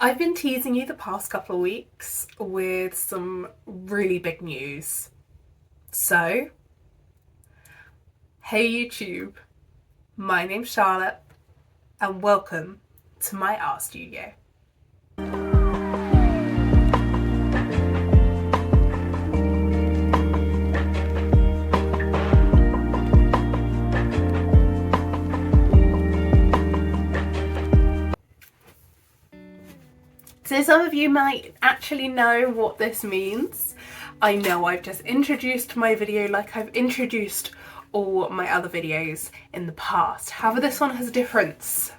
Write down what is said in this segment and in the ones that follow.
I've been teasing you the past couple of weeks with some really big news. So, hey YouTube, my name's Charlotte and welcome to my art studio. So some of you might actually know what this means. I know I've just introduced my video like I've introduced all my other videos in the past. However, this one has a difference.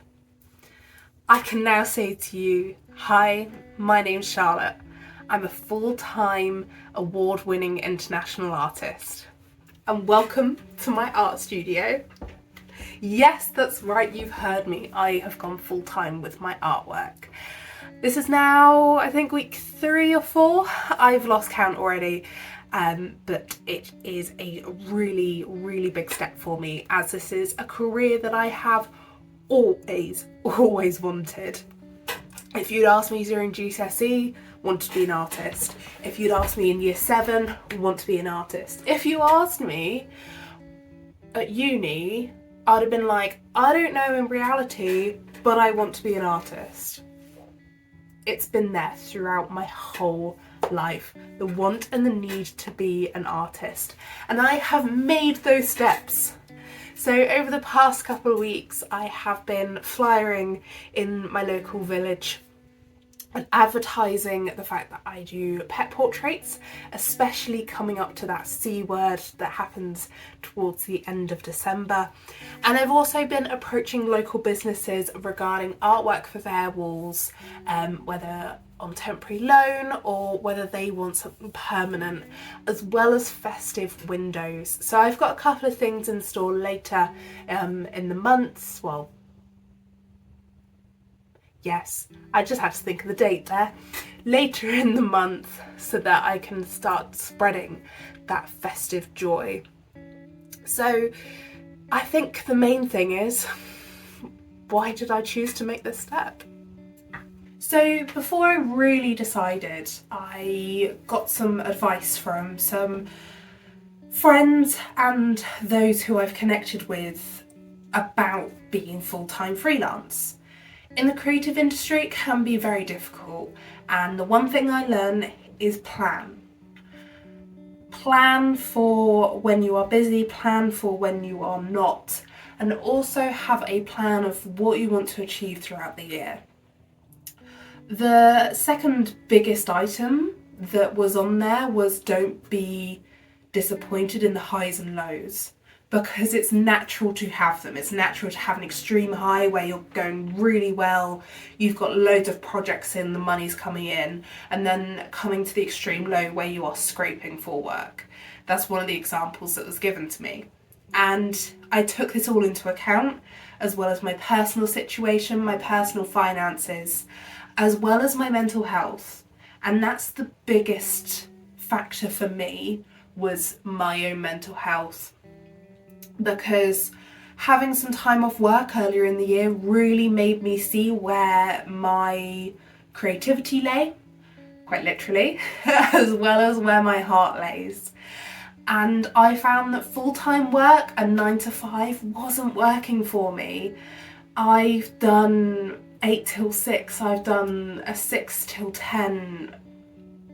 I can now say to you, hi, my name's Charlotte. I'm a full-time award-winning international artist. And welcome to my art studio. Yes, that's right, you've heard me. I have gone full-time with my artwork. This is now, I think, week 3 or 4. I've lost count already, but it is a really, really big step for me, as this is a career that I have always wanted. If you'd asked me during GCSE, want to be an artist. If you'd asked me in year 7, want to be an artist. If you asked me at uni, I'd have been like, I don't know in reality, but I want to be an artist. It's been there throughout my whole life, the want and the need to be an artist, and I have made those steps. So over the past couple of weeks I have been flyering in my local village and advertising the fact that I do pet portraits, especially coming up to that C word that happens towards the end of December. And I've also been approaching local businesses regarding artwork for their walls, whether on temporary loan or whether they want something permanent, as well as festive windows. So I've got a couple of things in store later in the months, well, yes, I just had to think of the date there, later in the month, so that I can start spreading that festive joy. So I think the main thing is, why did I choose to make this step? So before I really decided, I got some advice from some friends and those who I've connected with about being full-time freelance. In the creative industry, it can be very difficult, and the one thing I learned is plan. Plan for when you are busy, plan for when you are not, and also have a plan of what you want to achieve throughout the year. The second biggest item that was on there was don't be disappointed in the highs and lows, because it's natural to have them. It's natural to have an extreme high where you're going really well, you've got loads of projects in, the money's coming in, and then coming to the extreme low where you are scraping for work. That's one of the examples that was given to me. And I took this all into account, as well as my personal situation, my personal finances, as well as my mental health. And that's the biggest factor for me, was my own mental health. Because having some time off work earlier in the year really made me see where my creativity lay, quite literally, as well as where my heart lays. And I found that full-time work and 9 to 5 wasn't working for me. I've done 8 till 6, I've done a 6 till 10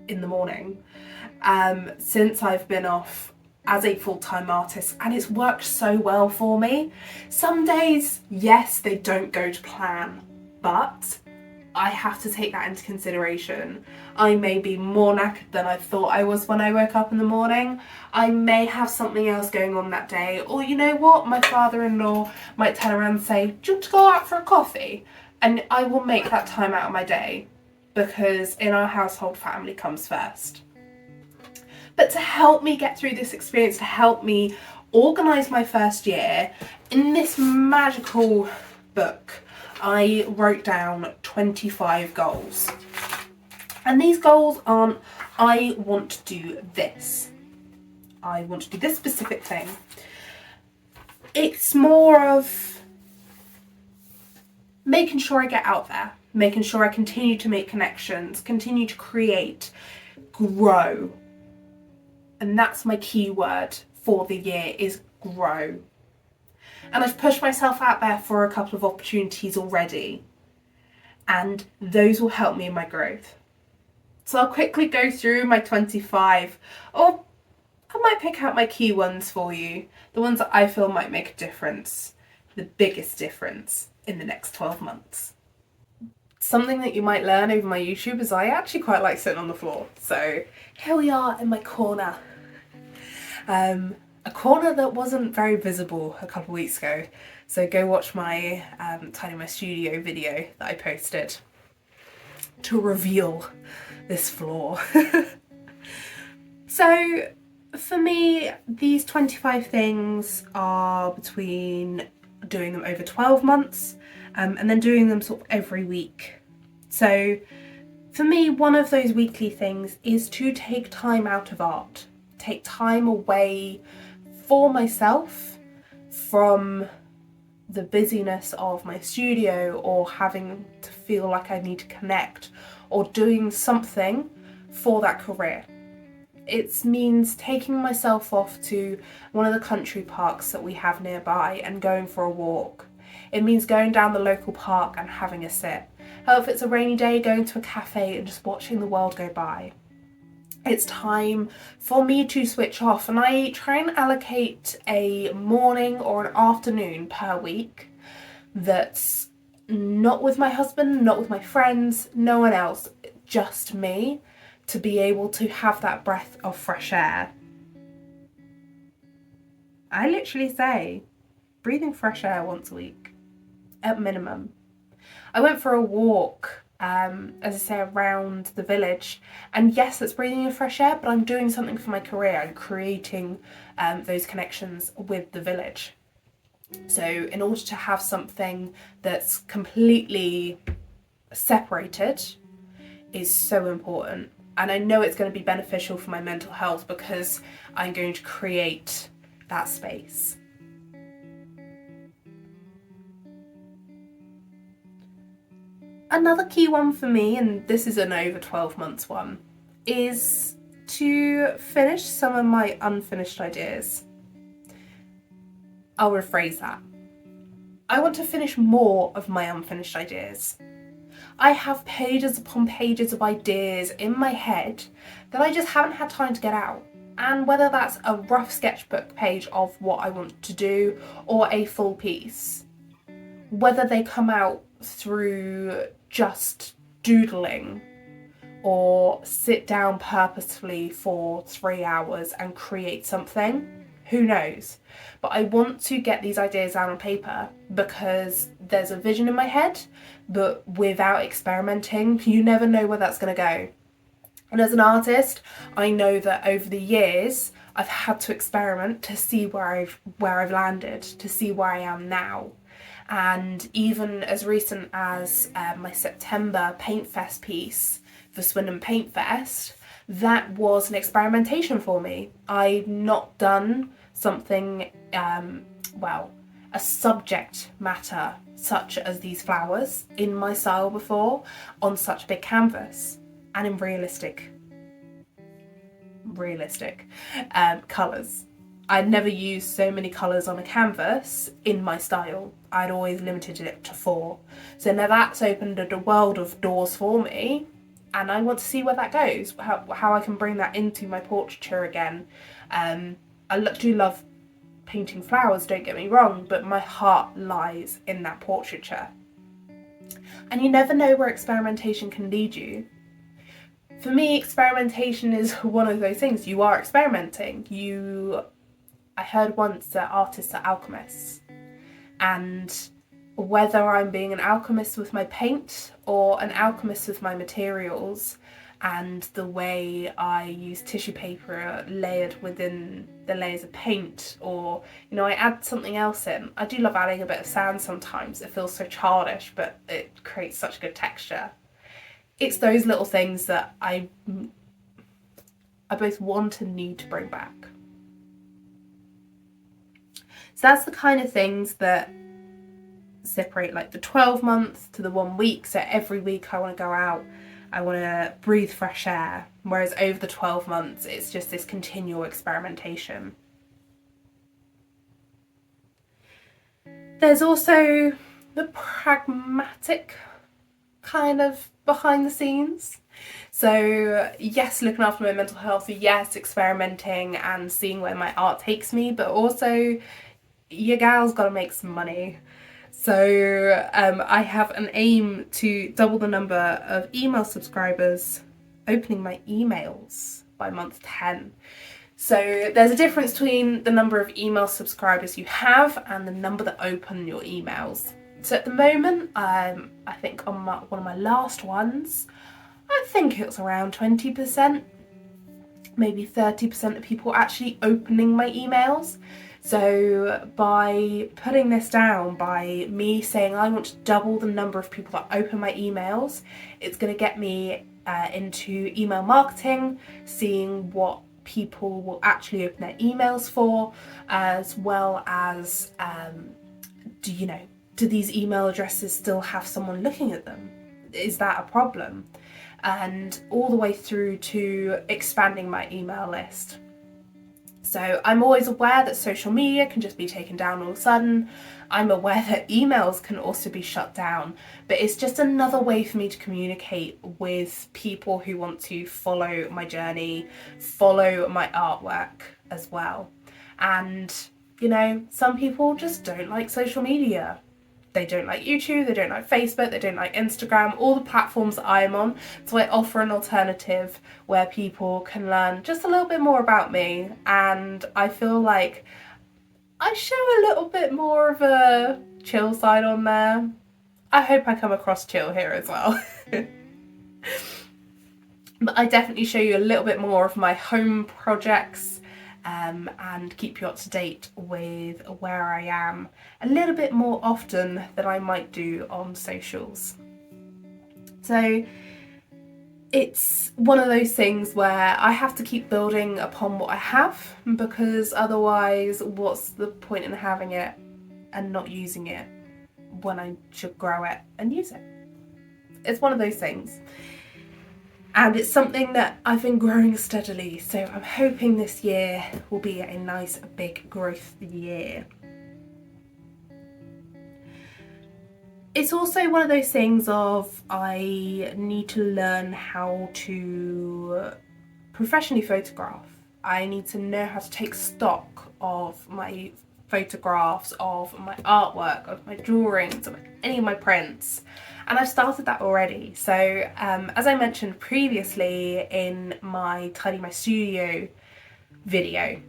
in the morning since I've been off as a full-time artist, and it's worked so well for me. Some days, yes, they don't go to plan, but I have to take that into consideration. I may be more knackered than I thought I was when I woke up in the morning. I may have something else going on that day, or you know what, my father-in-law might turn around and say, do you want to go out for a coffee? And I will make that time out of my day, because in our household, family comes first. But to help me get through this experience, to help me organise my first year, in this magical book, I wrote down 25 goals. And these goals aren't, I want to do this. I want to do this specific thing. It's more of making sure I get out there. making sure I continue to make connections, continue to create, grow. And that's my key word for the year, is grow. And I've pushed myself out there for a couple of opportunities already, and those will help me in my growth. So I'll quickly go through my 25, or I might pick out my key ones for you, the ones that I feel might make a difference, the biggest difference in the next 12 months. Something that you might learn over my YouTube is I actually quite like sitting on the floor. So here we are in my corner. A corner that wasn't very visible a couple of weeks ago. So go watch my Tidy My Studio video that I posted to reveal this floor. So for me, these 25 things are between doing them over 12 months and then doing them sort of every week. So for me, one of those weekly things is to take time out of art, take time away for myself from the busyness of my studio, or having to feel like I need to connect, or doing something for that career. It means taking myself off to one of the country parks that we have nearby and going for a walk. It means going down the local park and having a sit. Or if it's a rainy day, going to a cafe and just watching the world go by. It's time for me to switch off, and I try and allocate a morning or an afternoon per week that's not with my husband, not with my friends, no one else, just me, to be able to have that breath of fresh air. I literally say breathing fresh air once a week at minimum. I went for a walk, as I say, around the village, and yes, it's breathing in fresh air, but I'm doing something for my career. I'm creating those connections with the village. So in order to have something that's completely separated is so important. And I know it's going to be beneficial for my mental health because I'm going to create that space. Another key one for me, and this is an over 12 months one, is to finish some of my unfinished ideas. I'll rephrase that. I want to finish more of my unfinished ideas. I have pages upon pages of ideas in my head that I just haven't had time to get out. And whether that's a rough sketchbook page of what I want to do or a full piece, whether they come out through just doodling or sit down purposefully for 3 hours and create something, who knows? But I want to get these ideas down on paper because there's a vision in my head, but without experimenting, you never know where that's going to go. And as an artist, I know that over the years, I've had to experiment to see where I've landed, to see where I am now. And even as recent as my September Paint Fest piece for Swindon Paint Fest, that was an experimentation for me. I've not done something, a subject matter such as these flowers in my style before on such a big canvas and in realistic colours. I'd never used so many colours on a canvas in my style. I'd always limited it to 4. So now that's opened a world of doors for me, and I want to see where that goes, how I can bring that into my portraiture again. I do love painting flowers, don't get me wrong, but my heart lies in that portraiture. And you never know where experimentation can lead you. For me, experimentation is one of those things. You are experimenting. I heard once that artists are alchemists, and whether I'm being an alchemist with my paint or an alchemist with my materials and the way I use tissue paper layered within the layers of paint, or I add something else in. I do love adding a bit of sand sometimes. It feels so childish, but it creates such good texture. It's those little things that I both want and need to bring back. So that's the kind of things that separate like the 12 month to the 1 week. So every week I want to go out, I want to breathe fresh air. Whereas over the 12 months, it's just this continual experimentation. There's also the pragmatic kind of behind the scenes. So yes, looking after my mental health, yes, experimenting and seeing where my art takes me, but also your gal's got to make some money. So I have an aim to double the number of email subscribers opening my emails by month 10. So there's a difference between the number of email subscribers you have and the number that open your emails. So at the moment, I think on one of my last ones, I think it was around 20%, maybe 30% of people actually opening my emails. So by putting this down, by me saying I want to double the number of people that open my emails, it's going to get me into email marketing, seeing what people will actually open their emails for, as well as do these email addresses still have someone looking at them? Is that a problem? And all the way through to expanding my email list. So I'm always aware that social media can just be taken down all of a sudden. I'm aware that emails can also be shut down, but it's just another way for me to communicate with people who want to follow my journey, follow my artwork as well. And, some people just don't like social media. They don't like YouTube, they don't like Facebook, they don't like Instagram, all the platforms that I am on. So I offer an alternative where people can learn just a little bit more about me. And I feel like I show a little bit more of a chill side on there. I hope I come across chill here as well. But I definitely show you a little bit more of my home projects, and keep you up to date with where I am a little bit more often than I might do on socials. So it's one of those things where I have to keep building upon what I have, because otherwise what's the point in having it and not using it when I should grow it and use it? It's one of those things. And it's something that I've been growing steadily, so I'm hoping this year will be a nice big growth year. It's also one of those things of I need to learn how to professionally photograph. I need to know how to take stock of my photographs, of my artwork, of my drawings, of any of my prints. And I've started that already. So as I mentioned previously in my Tidy My Studio video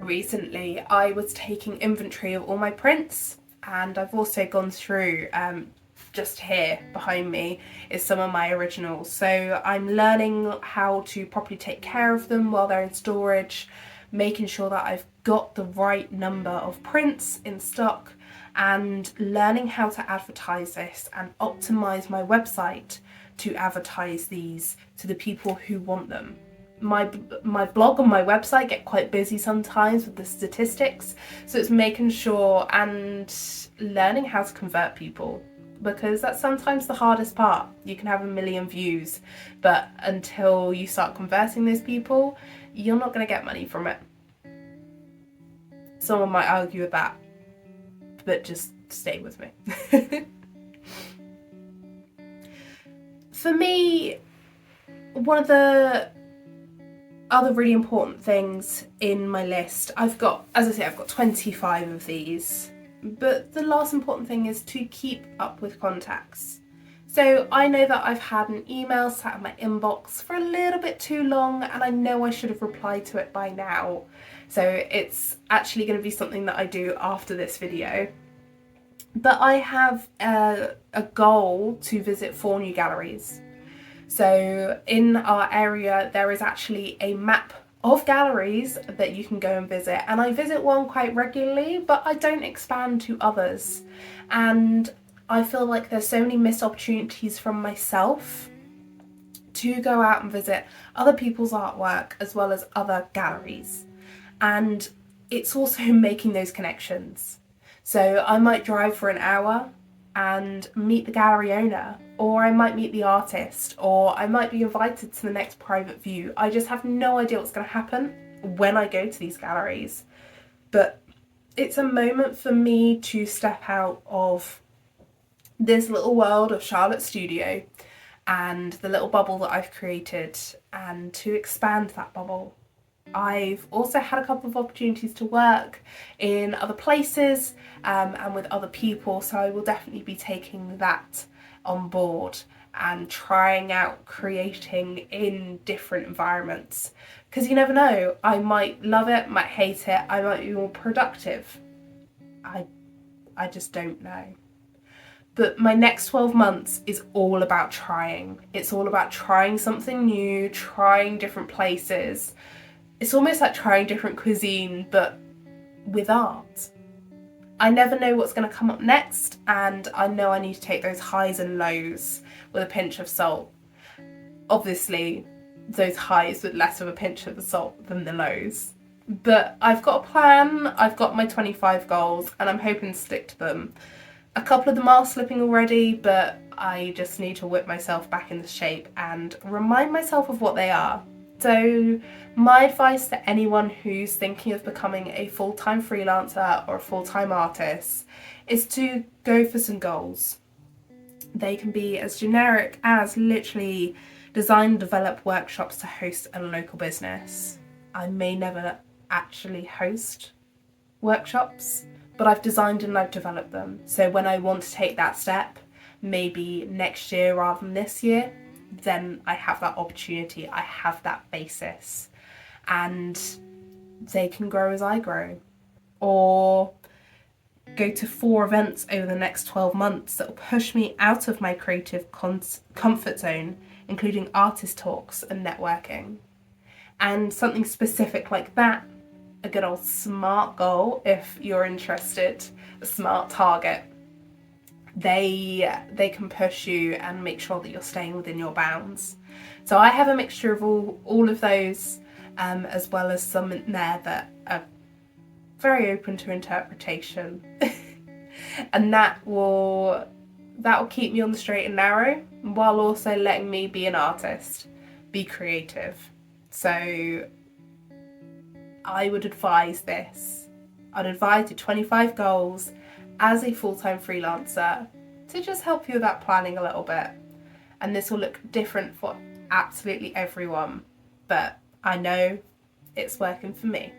recently, I was taking inventory of all my prints, and I've also gone through, just here behind me is some of my originals. So I'm learning how to properly take care of them while they're in storage, making sure that I've got the right number of prints in stock, and learning how to advertise this and optimize my website to advertise these to the people who want them. My blog and my website get quite busy sometimes with the statistics, so it's making sure and learning how to convert people, because that's sometimes the hardest part. You can have 1 million views, but until you start converting those people, you're not going to get money from it. Someone might argue with that, but just stay with me. For me, one of the other really important things in my list, I've got 25 of these, but the last important thing is to keep up with contacts. So I know that I've had an email sat in my inbox for a little bit too long, and I know I should have replied to it by now. So it's actually going to be something that I do after this video. But I have a goal to visit 4 new galleries. So in our area there is actually a map of galleries that you can go and visit, and I visit one quite regularly, but I don't expand to others. And I feel like there's so many missed opportunities from myself to go out and visit other people's artwork as well as other galleries. And it's also making those connections. So I might drive for an hour and meet the gallery owner, or I might meet the artist, or I might be invited to the next private view. I just have no idea what's going to happen when I go to these galleries. But it's a moment for me to step out of this little world of Charlotte Studio and the little bubble that I've created, and to expand that bubble. I've also had a couple of opportunities to work in other places and with other people, so I will definitely be taking that on board and trying out creating in different environments, because you never know, I might love it, might hate it, I might be more productive. I just don't know. But my next 12 months is all about trying. It's all about trying something new, trying different places. It's almost like trying different cuisine, but with art. I never know what's going to come up next, and I know I need to take those highs and lows with a pinch of salt. Obviously, those highs with less of a pinch of salt than the lows. But I've got a plan, I've got my 25 goals, and I'm hoping to stick to them. A couple of them are slipping already, but I just need to whip myself back into shape and remind myself of what they are. So my advice to anyone who's thinking of becoming a full-time freelancer or a full-time artist is to go for some goals. They can be as generic as literally design and develop workshops to host a local business. I may never actually host workshops, but I've designed and I've developed them. So when I want to take that step, maybe next year rather than this year, then I have that opportunity, I have that basis, and they can grow as I grow. Or go to 4 events over the next 12 months that will push me out of my creative comfort zone, including artist talks and networking. And something specific like that, a good old SMART goal, if you're interested, a SMART target. They can push you and make sure that you're staying within your bounds. So I have a mixture of all of those, as well as some in there that are very open to interpretation. And that will keep me on the straight and narrow, while also letting me be an artist, be creative. So I would advise this. I'd advise your 25 goals as a full-time freelancer to just help you with that planning a little bit. And this will look different for absolutely everyone, but I know it's working for me.